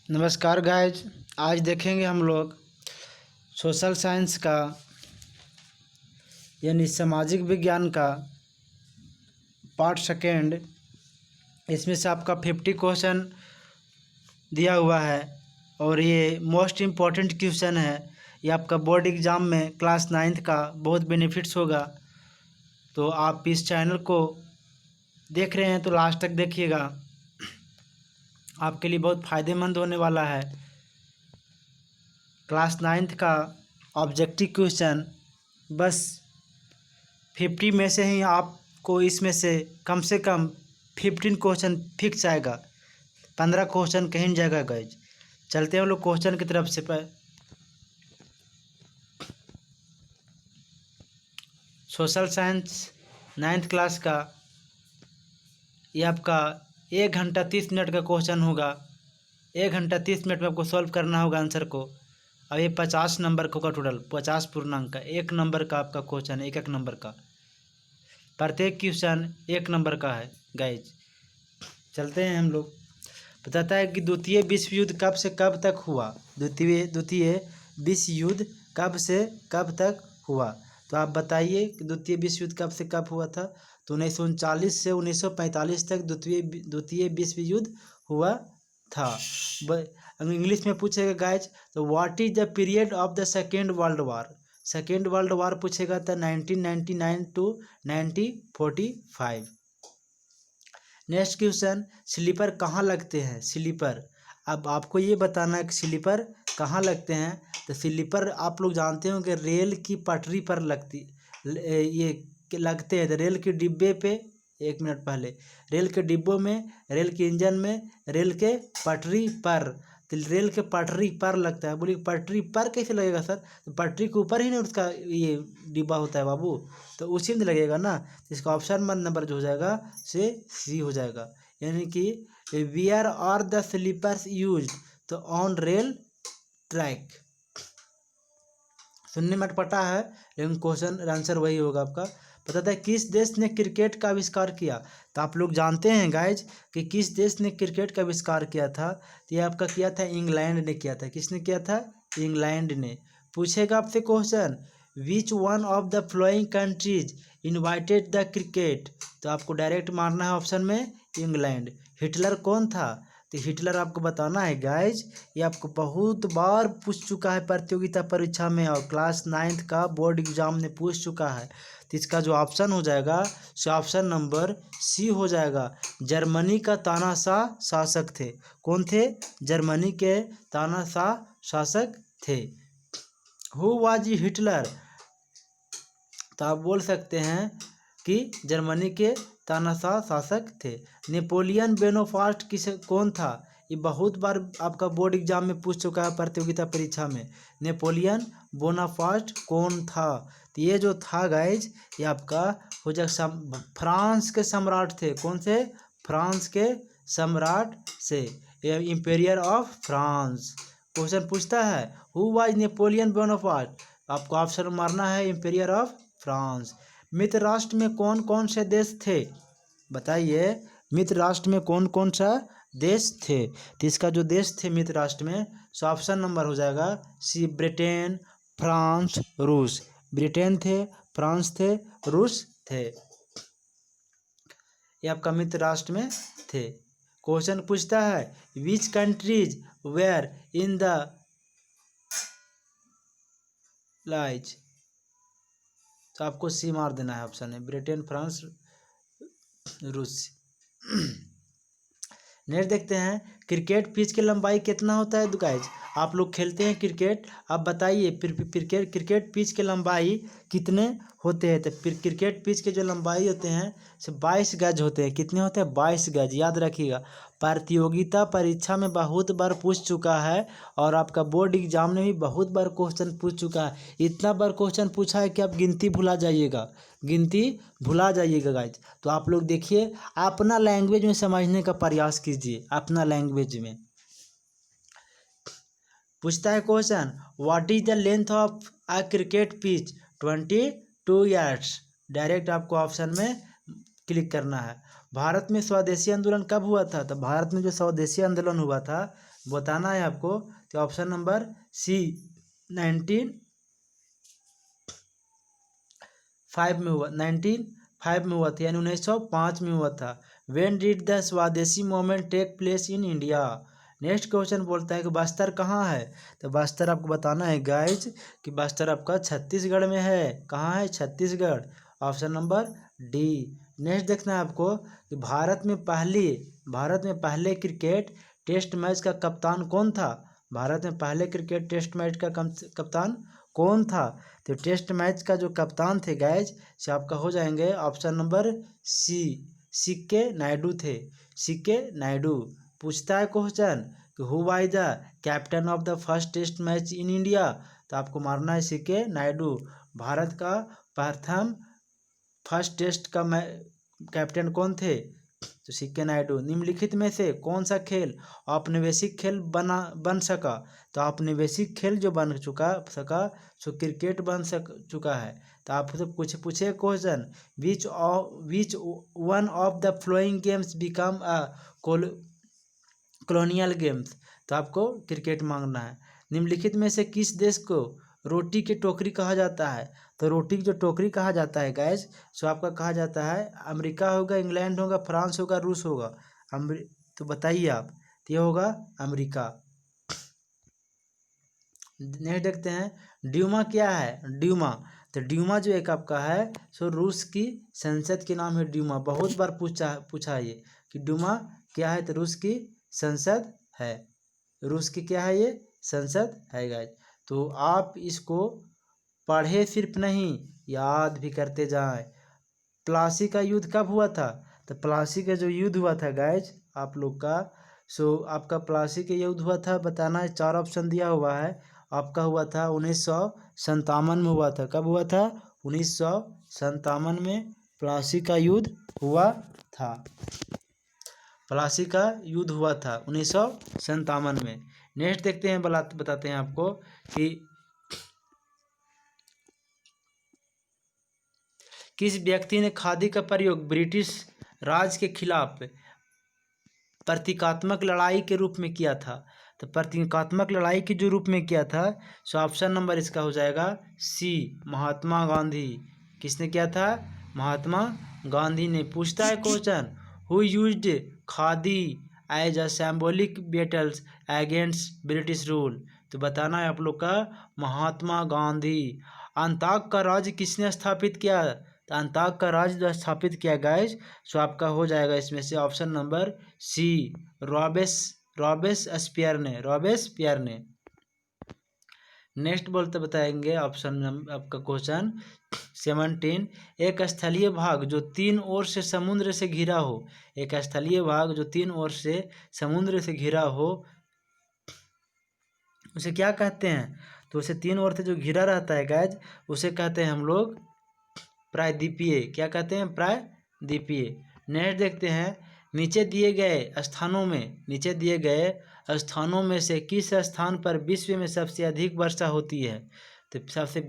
नमस्कार गाइज। आज देखेंगे हम लोग सोशल साइंस का यानी सामाजिक विज्ञान का पार्ट सेकेंड। इसमें से आपका 50 क्वेश्चन दिया हुआ है और ये मोस्ट इम्पॉर्टेंट क्वेश्चन है। ये आपका बोर्ड एग्ज़ाम में क्लास 9th का बहुत बेनिफिट्स होगा। तो आप इस चैनल को देख रहे हैं तो लास्ट तक देखिएगा, आपके लिए बहुत फ़ायदेमंद होने वाला है। क्लास 9th का ऑब्जेक्टिव क्वेश्चन बस 50 में से ही आपको इसमें से कम 15 क्वेश्चन फिक्स आएगा, 15 क्वेश्चन कहीं नहीं जाएगा गाइज। चलते हैं हम लोग क्वेश्चन की तरफ से। सोशल साइंस 9th क्लास का ये आपका 1 घंटा 30 मिनट का क्वेश्चन होगा। 1 घंटा 30 मिनट में आपको सॉल्व करना होगा आंसर को। अब ये 50 नंबर का होगा, टोटल 50 पूर्णांक का 1 नंबर का आपका क्वेश्चन, एक नंबर का प्रत्येक क्वेश्चन 1 नंबर का है गाइज। चलते हैं हम लोग। बताता है कि द्वितीय विश्व युद्ध कब से कब तक हुआ। द्वितीय विश्व युद्ध कब से कब तक हुआ। तो आप बताइए कि द्वितीय विश्व युद्ध कब से कब हुआ था। तो 1939 से 1945 तक द्वितीय विश्व युद्ध हुआ था। इंग्लिश में पूछेगा गाइज तो what is the period of the second world war. Second world war पूछेगा तो 1999 टू 1945। नेक्स्ट क्वेश्चन, स्लीपर कहाँ लगते हैं। स्लीपर, अब आपको ये बताना है कि स्लीपर कहाँ लगते हैं। तो स्लीपर आप लोग जानते हो कि रेल की पटरी पर ये लगते हैं। तो रेल के डिब्बे पे, 1 मिनट पहले, रेल के डिब्बों में, रेल के इंजन में, रेल के पटरी पर। तो रेल के पटरी पर लगता है। बोलिए पटरी पर कैसे लगेगा सर। तो पटरी के ऊपर ही ना उसका ये डिब्बा होता है बाबू, तो उसी में लगेगा ना। तो इसका ऑप्शन नंबर जो हो जाएगा से सी हो जाएगा। यानी कि where are the sleepers used, तो ऑन रेल ट्रैक। सुनने में अटपटा है लेकिन क्वेश्चन आंसर वही होगा आपका। बताता है किस देश ने क्रिकेट का आविष्कार किया। तो आप लोग जानते हैं गाइज कि किस देश ने क्रिकेट का आविष्कार किया था। तो ये आपका किया था इंग्लैंड ने किया था। किसने किया था। इंग्लैंड ने। पूछेगा आपसे question which one of the flowing countries invited the cricket. तो आपको डायरेक्ट मारना है ऑप्शन में इंग्लैंड। हिटलर कौन था। तो हिटलर आपको बताना है गाइज। ये आपको बहुत बार पूछ चुका है प्रतियोगिता परीक्षा में और क्लास 9th का बोर्ड एग्जाम में पूछ चुका है। तो इसका जो ऑप्शन हो जाएगा सो ऑप्शन नंबर सी हो जाएगा। जर्मनी का तानाशाह शासक थे। कौन थे। जर्मनी के तानाशाह शासक थे। Who was Hitler. तो आप बोल सकते हैं कि जर्मनी के तानाशाह शासक थे। नेपोलियन बोनापार्ट कौन था। ये बहुत बार आपका बोर्ड एग्जाम में पूछ चुका है प्रतियोगिता परीक्षा में। नेपोलियन बोनापार्ट कौन था। तो ये जो था गाइज ये आपका हो जाएगा फ्रांस के सम्राट थे। कौन से। फ्रांस के सम्राट से, ये इंपेरियर ऑफ फ्रांस। क्वेश्चन पूछता है हु वाज नेपोलियन बोनापार्ट, आपको ऑप्शन मारना है इंपेरियर ऑफ फ्रांस। मित्र राष्ट्र में कौन कौन से देश थे। बताइए मित्र राष्ट्र में कौन कौन सा देश थे। तो इसका जो देश थे मित्र राष्ट्र में सो ऑप्शन नंबर हो जाएगा सी, ब्रिटेन, फ्रांस, रूस। ब्रिटेन थे, फ्रांस थे, रूस थे। ये आपका मित्र राष्ट्र में थे। क्वेश्चन पूछता है which countries where in the lies. तो आपको सी मार देना है ऑप्शन है ब्रिटेन, फ्रांस, रूस। नेक्स्ट देखते हैं क्रिकेट पिच की लंबाई कितना होता है। गाइज आप लोग खेलते हैं क्रिकेट, आप बताइए क्रिकेट पिच की लंबाई कितने होते हैं। तो क्रिकेट पिच के जो लंबाई होते हैं से 22 गज होते हैं। कितने होते हैं 22 गज। याद रखिएगा प्रतियोगिता परीक्षा में बहुत बार पूछ चुका है और आपका बोर्ड एग्जाम में भी बहुत बार क्वेश्चन पूछ चुका है। इतना बार क्वेश्चन पूछा है कि आप गिनती भुला जाइएगा, गिनती भुला जाइएगा गाइज। तो आप लोग देखिए अपना लैंग्वेज में समझने का प्रयास कीजिए, अपना लैंग्वेज में। पूछता है question what is the length of a cricket pitch. 22 yards. Direct आपको ऑप्शन में क्लिक करना है। भारत में स्वदेशी आंदोलन कब हुआ था? तो भारत में जो स्वदेशी आंदोलन हुआ था बताना है आपको। तो ऑप्शन नंबर सी 1905 में हुआ, 1905 में हुआ था, यानी 1905 में हुआ था। When did the Swadeshi movement take place in India? Next question बोलता है कि बस्तर कहाँ है? तो बस्तर आपको बताना है गाइज कि बस्तर आपका छत्तीसगढ़ में है। कहाँ है? Chhattisgarh. Option number D. Next देखना है आपको कि भारत में पहले क्रिकेट टेस्ट मैच का कप्तान कौन था? भारत में पहले क्रिकेट टेस्ट मैच का कप्तान कौन था? तो टेस्ट मैच का जो कप्तान थे गाइज से आपका हो जाएंगे option number C, CK Naidu थे। सीके नायडू। पूछता है क्वेश्चन कि who was the captain of the first test match in India? तो आपको मारना है सीके नायडू। भारत का प्रथम फर्स्ट टेस्ट का कैप्टन कौन थे? तो सीके नायडू। निम्नलिखित में से कौन सा खेल औपनिवेशिक खेल बन सका? तो औपनिवेशिक खेल जो बन सका सो क्रिकेट चुका है। तो आप तो पूछे question which one of the flowing games become a colonial games? तो आपको क्रिकेट मांगना है। निम्नलिखित में से किस देश को रोटी की टोकरी कहा जाता है? तो रोटी की जो टोकरी कहा जाता है गैस सो आपका कहा जाता है अमेरिका होगा, इंग्लैंड होगा, फ्रांस होगा, रूस होगा। तो बताइए आप। तो ये होगा अमेरिका। नेक्स्ट देखते हैं ड्यूमा क्या है? ड्यूमा। तो ड्यूमा जो एक आपका है सो रूस की संसद के नाम है ड्यूमा। बहुत बार पूछा ये कि ड्यूमा क्या है? तो रूस की संसद है। रूस की क्या है? ये संसद है गाइस। तो आप इसको पढ़े सिर्फ नहीं याद भी करते जाएं। प्लासी का युद्ध कब हुआ था? तो प्लासी का जो युद्ध हुआ था गाइज आप लोग का सो आपका प्लासी का युद्ध हुआ था बताना है। 4 ऑप्शन दिया हुआ है। आपका हुआ था 1957 में हुआ था। कब हुआ था? 1957 में प्लासी का युद्ध हुआ था। प्लासी का युद्ध हुआ था 1957 में। नेक्स्ट देखते हैं, बताते हैं आपको कि किस व्यक्ति ने खादी का प्रयोग ब्रिटिश राज के खिलाफ प्रतीकात्मक लड़ाई के रूप में किया था? तो प्रतीकात्मक लड़ाई के जो रूप में किया था सो ऑप्शन नंबर इसका हो जाएगा सी, महात्मा गांधी। किसने किया था? महात्मा गांधी ने। पूछता है question who used khadi as a symbolic battles against British rule? तो बताना है आप लोग का महात्मा गांधी। अंताक का राज्य किसने स्थापित किया? तो अंताक का राज्य जो स्थापित किया गाइज सो आपका हो जाएगा इसमें से ऑप्शन नंबर सी, रॉबेस्पियर ने। नेक्स्ट बोलते बताएंगे ऑप्शन आपका क्वेश्चन 17। एक स्थलीय भाग जो 3 ओर से समुद्र से घिरा हो। एक स्थलीय भाग जो 3 ओर से समुद्र से घिरा हो उसे क्या कहते हैं? तो उसे 3 ओर से जो घिरा रहता है गाइज उसे कहते हैं हम लोग प्रायद्वीपीय। क्या कहते हैं? प्रायद्वीपीय। नेक्स्ट देखते हैं नीचे दिए गए स्थानों में से किस स्थान पर विश्व में सबसे अधिक वर्षा होती है? तो सबसे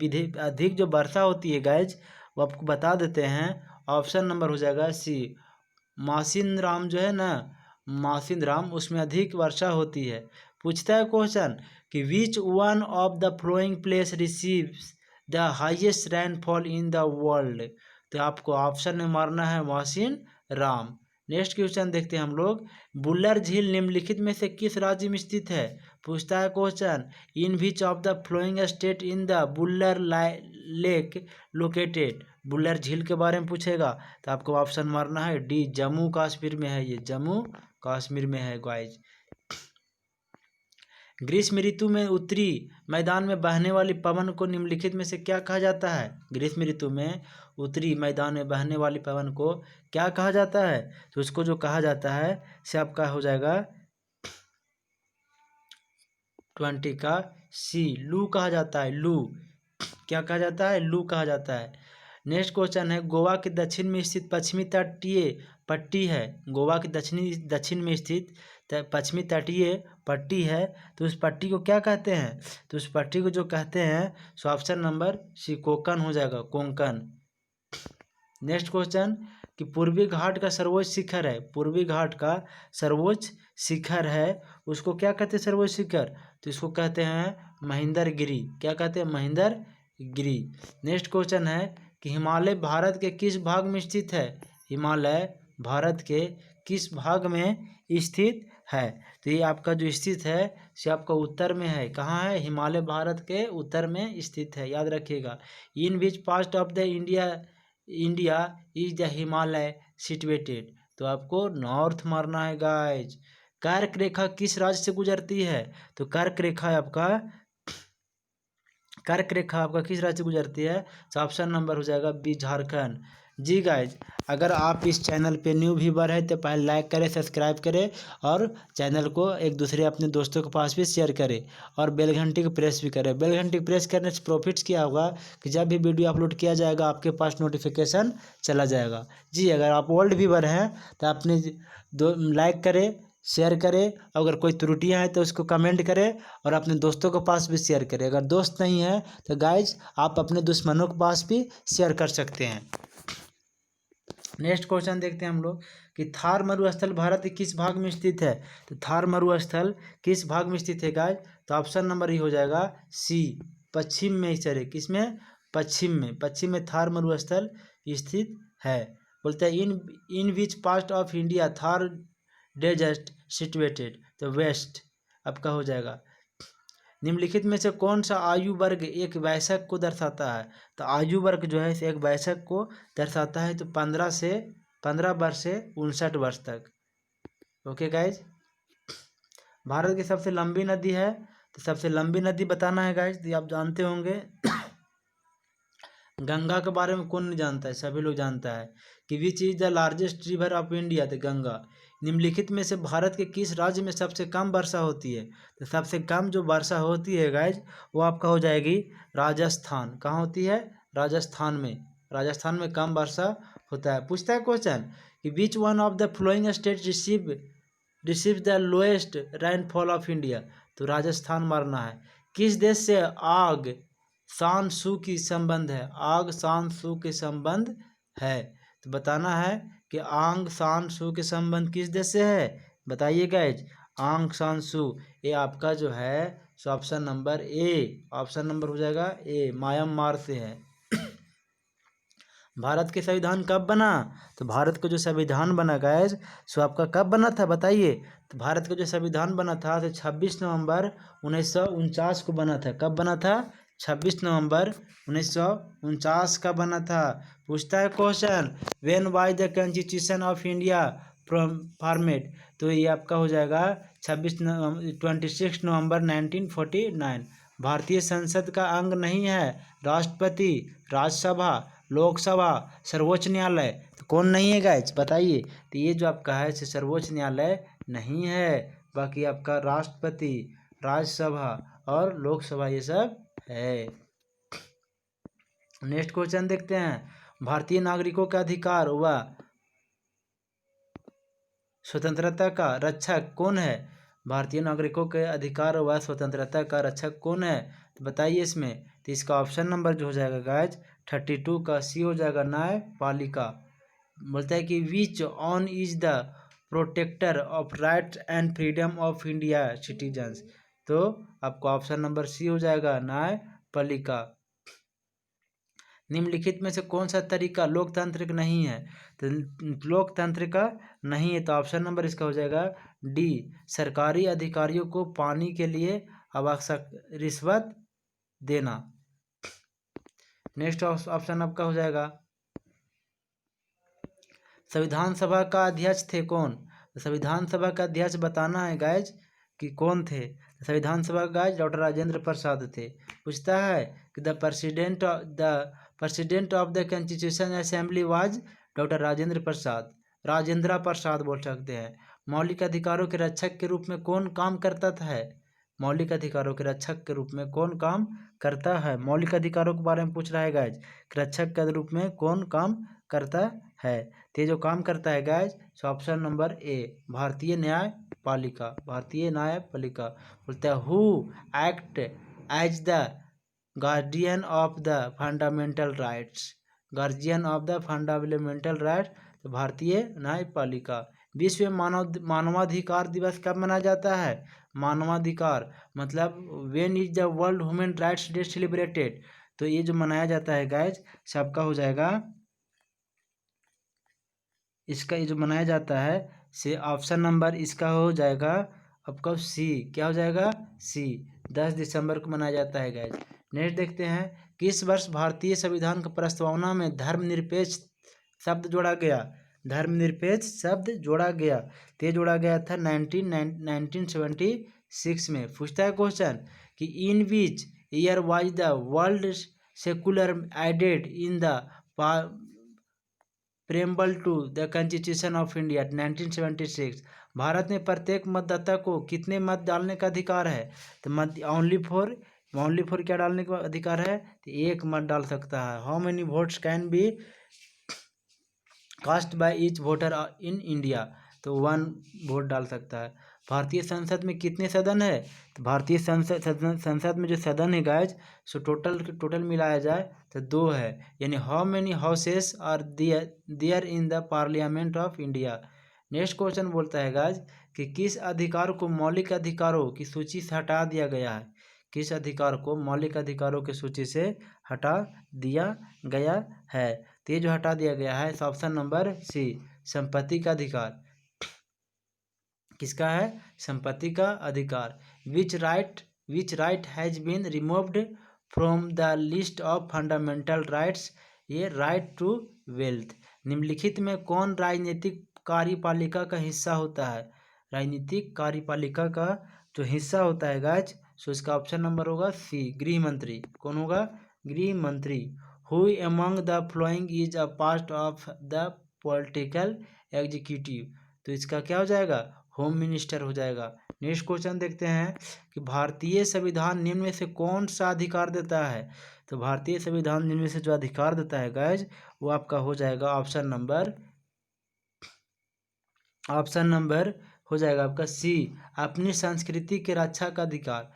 अधिक जो वर्षा होती है गाइज वो आपको बता देते हैं। ऑप्शन नंबर हो जाएगा सी, मासिनराम जो है ना, मासिनराम, उसमें अधिक वर्षा होती है। पूछता है क्वेश्चन कि which one of the flowing place receives the highest rainfall in the world? तो आपको ऑप्शन में मारना है मासिनराम। नेक्स्ट क्वेश्चन देखते हैं हम लोग बुल्लर झील निम्नलिखित में से किस राज्य में स्थित है? पूछता है question in which of the following state in the Wular lake located? Wular झील के बारे में पूछेगा तो आपको ऑप्शन मारना है डी, जम्मू कश्मीर में है। ये जम्मू कश्मीर में है गाइज। ग्रीष्म ऋतु में उत्तरी मैदान में बहने वाली पवन को निम्नलिखित में से क्या कहा जाता है? ग्रीष्म ऋतु में उत्तरी मैदान में बहने वाली पवन को क्या कहा जाता है? तो उसको जो कहा जाता है से आपका हो जाएगा 20 का सी, लू कहा जाता है। लू क्या कहा जाता है? लू कहा जाता है। नेक्स्ट क्वेश्चन है गोवा के दक्षिण में स्थित पश्चिमी तटीय पट्टी है। गोवा के दक्षिण में स्थित पश्चिमी तटीय पट्टी है तो उस पट्टी को क्या कहते हैं? तो उस पट्टी को जो कहते हैं so option number C, Konkan हो जाएगा, कोंकण। नेक्स्ट क्वेश्चन कि पूर्वी घाट का सर्वोच्च शिखर है, पूर्वी घाट का सर्वोच्च शिखर है, उसको क्या कहते हैं सर्वोच्च शिखर? तो इसको कहते हैं महेंद्रगिरी। क्या कहते हैं? महेंद्रगिरी। नेक्स्ट क्वेश्चन है कि हिमालय भारत के किस भाग में स्थित है? हिमालय भारत के किस भाग में स्थित है? तो ये आपका जो स्थित है ये आपका उत्तर में है। कहाँ है? हिमालय भारत के उत्तर में स्थित है, याद रखिएगा। In which part of the India is the Himalaya situated? तो आपको नॉर्थ मारना है गाइज। कर्क रेखा किस राज्य से गुजरती है? तो कर्क रेखा आपका किस राज्य से गुजरती है? तो ऑप्शन नंबर हो जाएगा बी, झारखंड। जी गाइज, अगर आप इस चैनल पे न्यू व्यूवर है तो पहले लाइक करें, सब्सक्राइब करें और चैनल को एक दूसरे अपने दोस्तों के पास भी शेयर करें और बेल घंटी को प्रेस भी करें। बेल घंटी प्रेस करने से प्रॉफिट्स क्या होगा कि जब भी वीडियो अपलोड किया जाएगा आपके पास नोटिफिकेशन चला जाएगा। जी, अगर आप ओल्ड व्यूवर हैं तो अपने लाइक करें, शेयर करें, अगर कोई त्रुटियां हैं तो उसको कमेंट करें और अपने दोस्तों के पास भी शेयर करें। अगर दोस्त नहीं है तो गाइज आप अपने दुश्मनों के पास भी शेयर कर सकते हैं। नेक्स्ट क्वेश्चन देखते हैं हम लोग कि थार मरुस्थल भारत के किस भाग में स्थित है? तो थार मरुस्थल किस भाग में स्थित है गाइज? तो ऑप्शन नंबर ही हो जाएगा सी, पश्चिम में स्थित है। किसमें? पश्चिम में थार मरुस्थल स्थित है। बोलते हैं in which part of India Thar desert situated? तो वेस्ट आपका हो जाएगा। निम्नलिखित में से कौन सा आयु वर्ग एक वयस्क को दर्शाता है? तो आयु वर्ग जो है एक वयस्क को दर्शाता है। तो 15 वर्ष से 59 वर्ष तक। ओके गाइज, भारत की सबसे लंबी नदी है, तो सबसे लंबी नदी बताना है गाइज। तो आप जानते होंगे गंगा के बारे में कौन नहीं जानता है? सभी लोग जानता है कि which is the largest river of India? तो गंगा। निम्नलिखित में से भारत के किस राज्य में सबसे कम वर्षा होती है? तो सबसे कम जो वर्षा होती है गाइज वो आपका हो जाएगी राजस्थान। कहाँ होती है? राजस्थान में। राजस्थान में कम वर्षा होता है। पूछता है क्वेश्चन कि which one of the following state receive the lowest rainfall of India? तो राजस्थान मारना है। किस देश से आग सान सू की संबंध है? आग सान सू के संबंध है। तो बताना है कि आंग सान सू के संबंध किस देश से है? बताइए गाइज। आंग सान सू ये आपका जो है ऑप्शन नंबर ए, ऑप्शन नंबर हो जाएगा ए, म्यांमार से है। भारत के संविधान कब बना? तो भारत का जो संविधान बना गाइज सो आपका कब बना था बताइए? तो भारत का जो संविधान बना था तो 26 नवंबर 1949 को बना था। कब बना था? 26 नवंबर 1949 का बना था। पूछता है question when was the constitution of India format? तो ये आपका हो जाएगा 26 नवंबर 1949। भारतीय संसद का अंग नहीं है राष्ट्रपति, राज्यसभा, लोकसभा, सर्वोच्च न्यायालय? तो कौन नहीं है गाइज बताइए? तो ये जो आपका है सर्वोच्च न्यायालय नहीं है, बाकी आपका राष्ट्रपति, राज्यसभा और लोकसभा ये सब है। नेक्स्ट क्वेश्चन देखते हैं भारतीय नागरिकों का अधिकार व स्वतंत्रता का रक्षक कौन है? भारतीय नागरिकों के अधिकार व स्वतंत्रता का रक्षक कौन है? तो बताइए इसमें। तो इसका ऑप्शन नंबर जो हो जाएगा गाइज 32 का सी हो जाएगा, न्यायपालिका। बोलता है कि which one is the protector of right and freedom of India citizens? तो आपको ऑप्शन नंबर सी हो जाएगा, न्यायपालिका। निम्नलिखित में से कौन सा तरीका लोकतांत्रिक नहीं है? तो लोकतांत्रिक नहीं है तो ऑप्शन नंबर इसका हो जाएगा डी, सरकारी अधिकारियों को पानी के लिए आवश्यक रिश्वत देना। नेक्स्ट ऑप्शन आपका हो जाएगा संविधान सभा का अध्यक्ष थे कौन? तो संविधान सभा का अध्यक्ष बताना है गाइज कि कौन थे। संविधान सभा का गाइज डॉक्टर राजेंद्र प्रसाद थे। पूछता है कि the president of the constitution assembly was doctor Rajendra Prasad, Rajendra Prasad बोल सकते हैं। मौलिक अधिकारों के रक्षक के रूप में कौन काम करता था? मौलिक अधिकारों के रक्षक के रूप में कौन काम करता है? मौलिक अधिकारों के बारे में पूछ रहा है गाइज, रक्षक के रूप में कौन काम करता है? तो जो काम करता है guys so option number A, भारतीय न्यायपालिका। भारतीय न्यायपालिका बोलते हैं who act as the guardian of the fundamental rights, guardian of the fundamental right? तो भारतीय न्यायपालिका। विश्व मानवाधिकार दिवस कब मनाया जाता है? मानवाधिकार मतलब when is the world human rights day celebrated. तो ये जो मनाया जाता है गाइज सबका हो जाएगा, इसका ये जो मनाया जाता है से ऑप्शन नंबर इसका हो जाएगा आपका सी। क्या हो जाएगा? सी। 10 दिसंबर को मनाया जाता है गाइज। नेक्स्ट देखते हैं, किस वर्ष भारतीय संविधान की प्रस्तावना में धर्मनिरपेक्ष शब्द जोड़ा गया? धर्मनिरपेक्ष शब्द जोड़ा गया, तो ये जोड़ा गया था 1976 में। पूछता है क्वेश्चन कि in which year was the word secular added in the preamble to the constitution of India 1976। Bharat में प्रत्येक मतदाता को कितने मत डालने का अधिकार है? तो मत ओनली फॉर क्या डालने का अधिकार है? तो एक मत डाल सकता है। How many votes can be cast by each voter in India? तो 1 वोट डाल सकता है। भारतीय संसद में कितने सदन है? तो भारतीय संसद में जो सदन है गाइज सो टोटल मिलाया जाए तो 2 है, यानी how many houses are there in the parliament of India. Next question बोलता है गाइज कि किस अधिकार को मौलिक अधिकारों की सूची से हटा दिया गया है? किस अधिकार को मौलिक अधिकारों की सूची से हटा दिया गया है? तो ये जो हटा दिया गया है ऑप्शन नंबर सी, संपत्ति का अधिकार। किसका है? संपत्ति का अधिकार। Which right has been removed from the list of fundamental rights? ये राइट टू वेल्थ। निम्नलिखित में कौन राजनीतिक कार्यपालिका का हिस्सा होता है? राजनीतिक कार्यपालिका का जो हिस्सा होता है गाइज सो इसका ऑप्शन नंबर होगा सी, गृह मंत्री। कौन होगा? गृह मंत्री। Who among the following is a part of the political executive? तो इसका क्या हो जाएगा? होम मिनिस्टर हो जाएगा। नेक्स्ट क्वेश्चन देखते हैं कि भारतीय संविधान निम्न में से कौन सा अधिकार देता है? तो भारतीय संविधान निम्न में से जो अधिकार देता है गाइज वो आपका हो जाएगा ऑप्शन नंबर हो जाएगा आपका सी, अपनी संस्कृति के रक्षा का अधिकार।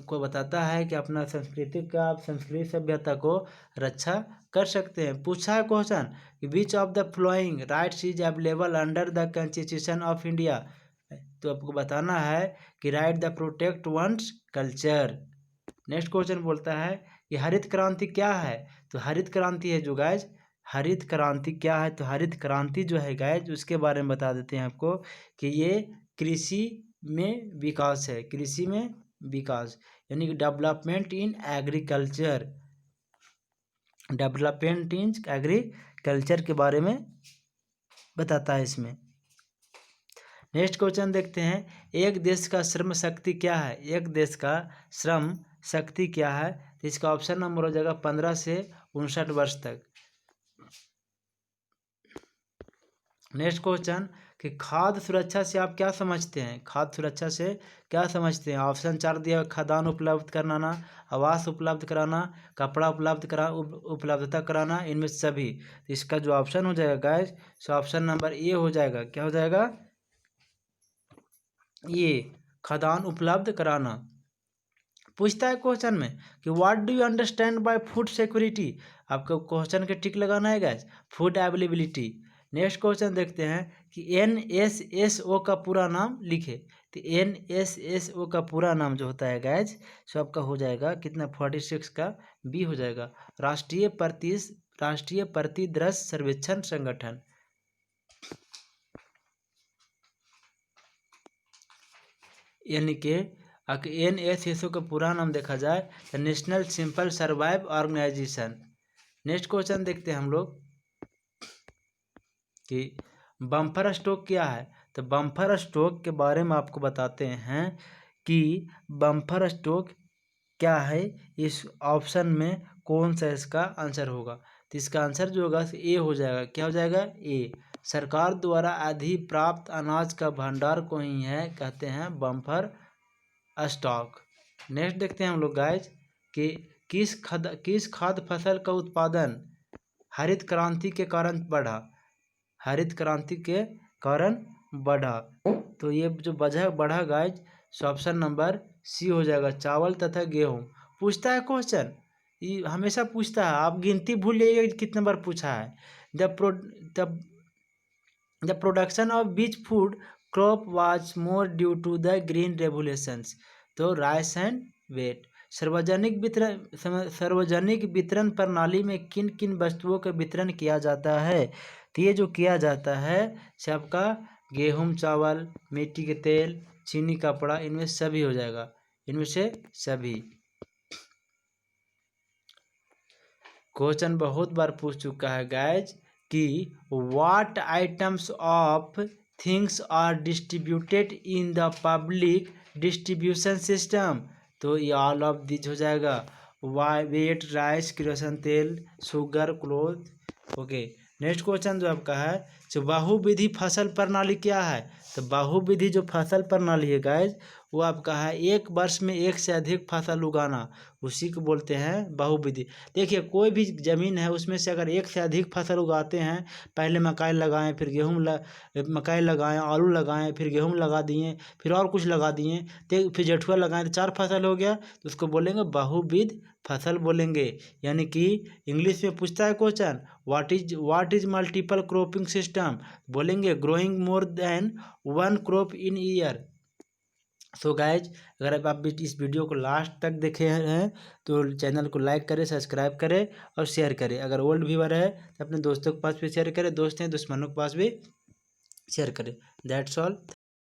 को बताता है कि अपना संस्कृति का आप संस्कृति सभ्यता को रक्षा कर सकते हैं। पूछा है क्वेश्चन कि which of the following rights is available under the constitution of India? तो आपको बताना है कि right the protect one's culture. Next question बोलता है कि हरित क्रांति क्या है? तो हरित क्रांति है जो गाइज, हरित क्रांति क्या है? तो हरित क्रांति जो है गाइज उसके बारे में बता देते हैं आपको कि ये कृषि में विकास है, कृषि में विकास यानी कि development in agriculture, development in agriculture के बारे में बताता है इसमें। नेक्स्ट क्वेश्चन देखते हैं, एक देश का श्रम शक्ति क्या है? एक देश का श्रम शक्ति क्या है? तो इसका ऑप्शन नंबर हो जाएगा 15 से 59 वर्ष तक। नेक्स्ट क्वेश्चन कि खाद्य सुरक्षा से आप क्या समझते हैं? खाद्य सुरक्षा से क्या समझते हैं? ऑप्शन 4 दिया, खाद्यान्न उपलब्ध कराना, आवास उपलब्ध कराना, कपड़ा उपलब्धता कराना, इनमें सभी। इसका जो ऑप्शन हो जाएगा गाइस सो ऑप्शन नंबर ए हो जाएगा। क्या हो जाएगा? ये खाद्यान्न उपलब्ध कराना। पूछता है क्वेश्चन में कि what do you understand by food security? आपको क्वेश्चन के टिक लगाना है guys, food availability. Next question देखते हैं कि NSSO का पूरा नाम लिखे। तो NSSO का पूरा नाम जो होता है गाइस सो आपका हो जाएगा कितना? 46 का बी हो जाएगा, राष्ट्रीय प्रतिदर्श सर्वेक्षण संगठन। यानी कि NSSO का पूरा नाम देखा जाए तो national sample survey organisation. Next question देखते हैं हम लोग कि बम्पर स्टॉक क्या है? तो बम्पर स्टॉक के बारे में आपको बताते हैं कि बम्पर स्टॉक क्या है। इस ऑप्शन में कौन सा इसका आंसर होगा? तो इसका आंसर जो होगा ए हो जाएगा। क्या हो जाएगा? ए। सरकार द्वारा अधिप्राप्त अनाज का भंडार को ही है कहते हैं बम्पर स्टॉक। नेक्स्ट देखते हैं हम लोग गाइज कि किस खाद्य फसल का उत्पादन हरित क्रांति के कारण बढ़ा? हरित क्रांति के कारण बढ़ा। तो ये जो वजह बढ़ा guys so option number C हो जाएगा, चावल तथा गेहूं। पूछता है क्वेश्चन, ये हमेशा पूछता है, आप गिनती भूल जाइए कितने बार पूछा है। The the production of which food crop was more due to the green revolutions. तो राइस एंड वेट। सार्वजनिक वितरण प्रणाली में किन किन वस्तुओं का वितरण किया जाता है? तो ये जो किया जाता है सबका गेहूं, चावल, मिट्टी के तेल, चीनी, कपड़ा, इनमें सभी हो जाएगा, इनमें से सभी। क्वेश्चन बहुत बार पूछ चुका है गाइज कि what items of things are distributed in the public distribution system. तो ये ऑल ऑफ दिस हो जाएगा। वेट, राइस, किरोसिन तेल, sugar, cloth. Okay, next question जो आपका है जो बहुविधि फसल प्रणाली क्या है? तो बहुविधि जो फसल प्रणाली है गाइज वो आपका है एक वर्ष में एक से अधिक फसल उगाना, उसी को बोलते हैं बहुविधि। देखिए कोई भी ज़मीन है उसमें से अगर एक से अधिक फसल उगाते हैं, पहले मकई लगाएं, फिर मकई लगाएं, आलू लगाएं, फिर गेहूं लगा दिए, फिर और कुछ लगा दिए, तो फिर जेठुआ लगाएं, तो 4 फसल हो गया, तो उसको बोलेंगे बहुविध फसल बोलेंगे। यानी कि इंग्लिश में पूछता है question what is multiple cropping system, बोलेंगे growing more than one crop in year. So guys अगर आप इस वीडियो को लास्ट तक देखे हैं तो चैनल को लाइक करें, सब्सक्राइब करें और शेयर करें। अगर ओल्ड व्यूअर है तो अपने दोस्तों के पास भी शेयर करें, दोस्त हैं दुश्मनों के पास भी शेयर करें। That's all.